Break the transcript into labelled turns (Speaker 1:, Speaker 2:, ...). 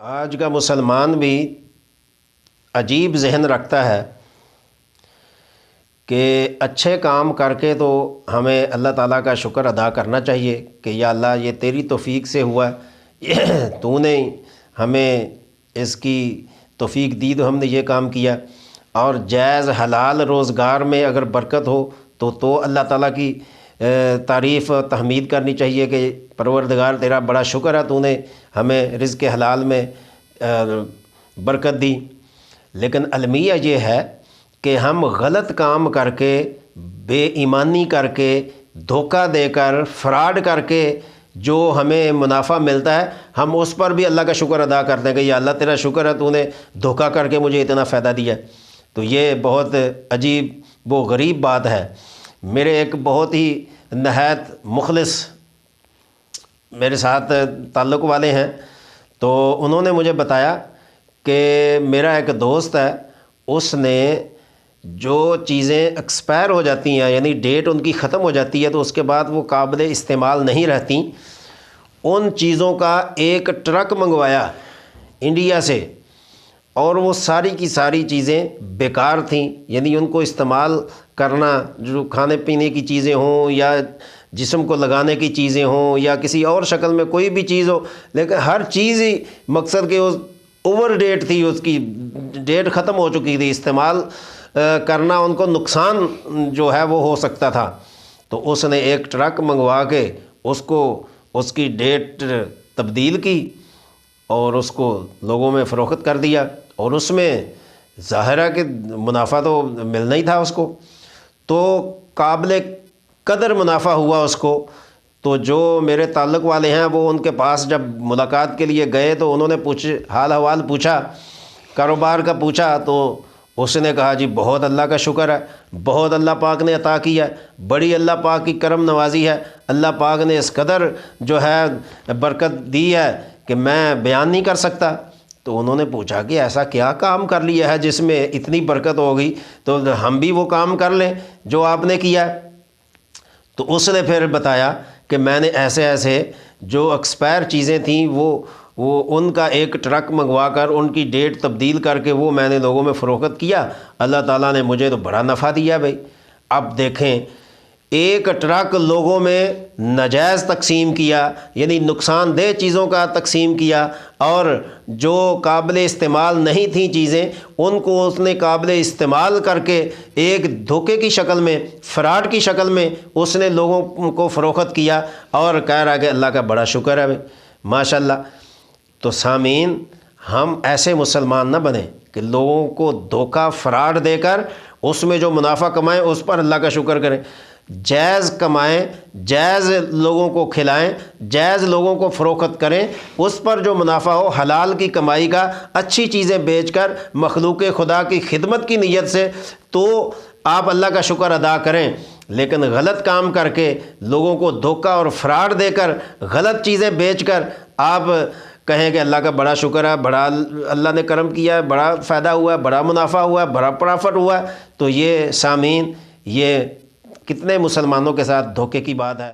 Speaker 1: آج کا مسلمان بھی عجیب ذہن رکھتا ہے کہ اچھے کام کر کے تو ہمیں اللہ تعالیٰ کا شکر ادا کرنا چاہیے کہ یا اللہ یہ تیری توفیق سے ہوا ہے، تو نے ہمیں اس کی توفیق دی تو ہم نے یہ کام کیا۔ اور جائز حلال روزگار میں اگر برکت ہو تو اللہ تعالیٰ کی تعریف تحمید کرنی چاہیے کہ پروردگار تیرا بڑا شکر ہے، تو نے ہمیں رزق حلال میں برکت دی۔ لیکن المیہ یہ ہے کہ ہم غلط کام کر کے، بے ایمانی کر کے، دھوکہ دے کر، فراڈ کر کے جو ہمیں منافع ملتا ہے، ہم اس پر بھی اللہ کا شکر ادا کرتے ہیں کہ یا اللہ تیرا شکر ہے، تو نے دھوکہ کر کے مجھے اتنا فائدہ دیا۔ تو یہ بہت عجیب و غریب بات ہے۔ میرے ایک بہت ہی نہایت مخلص میرے ساتھ تعلق والے ہیں، تو انہوں نے مجھے بتایا کہ میرا ایک دوست ہے، اس نے جو چیزیں ایکسپائر ہو جاتی ہیں، یعنی ڈیٹ ان کی ختم ہو جاتی ہے تو اس کے بعد وہ قابل استعمال نہیں رہتی، ان چیزوں کا ایک ٹرک منگوایا انڈیا سے، اور وہ ساری کی ساری چیزیں بیکار تھیں، یعنی ان کو استعمال کرنا، جو کھانے پینے کی چیزیں ہوں یا جسم کو لگانے کی چیزیں ہوں یا کسی اور شکل میں کوئی بھی چیز ہو، لیکن ہر چیز ہی مقصد کہ اس اوور ڈیٹ تھی، اس کی ڈیٹ ختم ہو چکی تھی، استعمال کرنا ان کو نقصان جو ہے وہ ہو سکتا تھا۔ تو اس نے ایک ٹرک منگوا کے اس کو اس کی ڈیٹ تبدیل کی اور اس کو لوگوں میں فروخت کر دیا، اور اس میں ظاہر ہے کہ منافع تو ملنا ہی تھا اس کو، تو قابل قدر منافع ہوا اس کو۔ تو جو میرے تعلق والے ہیں وہ ان کے پاس جب ملاقات کے لیے گئے تو انہوں نے حال حوال پوچھا، کاروبار کا پوچھا، تو اس نے کہا جی بہت اللہ کا شکر ہے، بہت اللہ پاک نے عطا کیا ہے، بڑی اللہ پاک کی کرم نوازی ہے، اللہ پاک نے اس قدر جو ہے برکت دی ہے کہ میں بیان نہیں کر سکتا۔ تو انہوں نے پوچھا کہ ایسا کیا کام کر لیا ہے جس میں اتنی برکت ہو گئی، تو ہم بھی وہ کام کر لیں جو آپ نے کیا ہے۔ تو اس نے پھر بتایا کہ میں نے ایسے ایسے جو ایکسپائر چیزیں تھیں وہ ان کا ایک ٹرک منگوا کر ان کی ڈیٹ تبدیل کر کے وہ میں نے لوگوں میں فروخت کیا، اللہ تعالیٰ نے مجھے تو بڑا نفع دیا بھائی۔ اب دیکھیں، ایک ٹرک لوگوں میں ناجائز تقسیم کیا، یعنی نقصان دہ چیزوں کا تقسیم کیا، اور جو قابل استعمال نہیں تھیں چیزیں ان کو اس نے قابل استعمال کر کے ایک دھوکے کی شکل میں، فراڈ کی شکل میں اس نے لوگوں کو فروخت کیا، اور کہہ رہا کہ اللہ کا بڑا شکر ہے بھائی، ماشاءاللہ۔ تو سامعین، ہم ایسے مسلمان نہ بنیں کہ لوگوں کو دھوکہ فراڈ دے کر اس میں جو منافع کمائیں اس پر اللہ کا شکر کریں۔ جائز کمائیں، جائز لوگوں کو کھلائیں، جائز لوگوں کو فروخت کریں، اس پر جو منافع ہو حلال کی کمائی کا، اچھی چیزیں بیچ کر مخلوق خدا کی خدمت کی نیت سے، تو آپ اللہ کا شکر ادا کریں۔ لیکن غلط کام کر کے لوگوں کو دھوکہ اور فراڈ دے کر، غلط چیزیں بیچ کر آپ کہیں کہ اللہ کا بڑا شکر ہے، بڑا اللہ نے کرم کیا ہے، بڑا فائدہ ہوا ہے، بڑا منافع ہوا ہے، بڑا پرافٹ ہوا ہے، تو یہ سامعین، یہ کتنے مسلمانوں کے ساتھ دھوکے کی بات ہے۔